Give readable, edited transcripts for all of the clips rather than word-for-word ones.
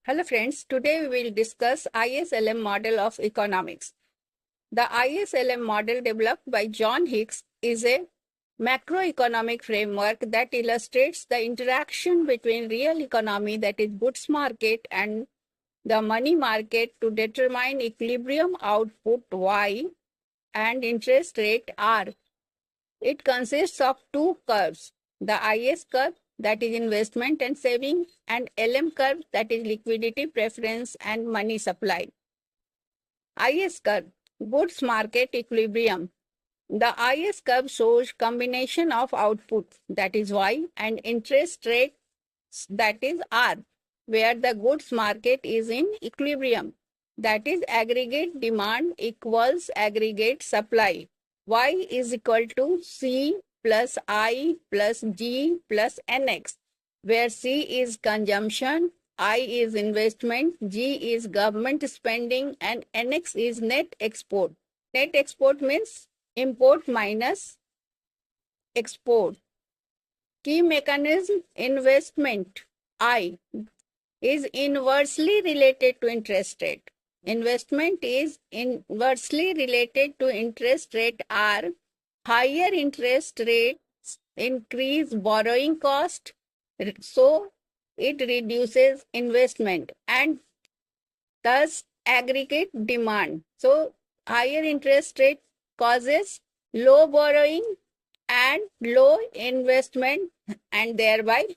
Hello friends, today we will discuss ISLM model of economics. The ISLM model developed by John Hicks is a macroeconomic framework that illustrates the interaction between real economy, that is goods market, and the money market to determine equilibrium output Y and interest rate R. It consists of two curves, the IS curve, that is investment and saving, and LM curve, that is liquidity preference and money supply. IS curve, goods market equilibrium. The IS curve shows combination of output, that is Y, and interest rate, that is R, where the goods market is in equilibrium, that is aggregate demand equals aggregate supply. Y is equal to C plus I plus G plus NX, where C is consumption, I is investment, G is government spending, and NX is net export. Net export means import minus export. Key mechanism investment I is inversely related to interest rate. Investment is inversely related to interest rate R. Higher interest rates increase borrowing cost, so it reduces investment and thus aggregate demand. So higher interest rate causes low borrowing and low investment and thereby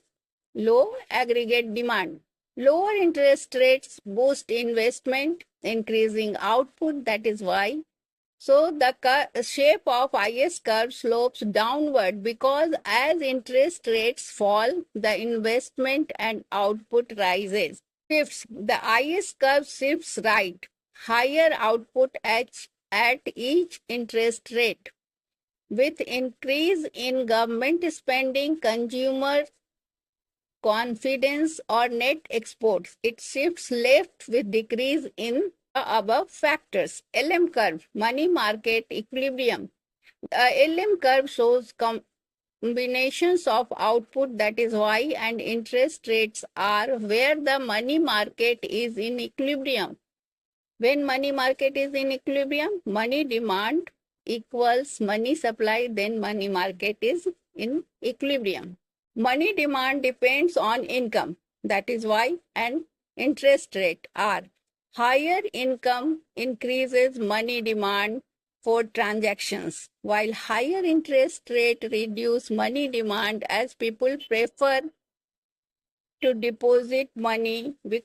low aggregate demand. Lower interest rates boost investment, increasing output, that is why. So the shape of IS curve slopes downward because as interest rates fall, the investment and output rises. Shifts. The IS curve shifts right. Higher output at each interest rate. With increase in government spending, consumer confidence or net exports, it shifts left with decrease in the above factors. LM curve, money market equilibrium. The LM curve shows combinations of output, that is Y, and interest rates R, where the money market is in equilibrium. When money market is in equilibrium, money demand equals money supply, then money market is in equilibrium. Money demand depends on income, that is Y, and interest rate R. Higher income increases money demand for transactions, while higher interest rate reduce money demand as people prefer to deposit money with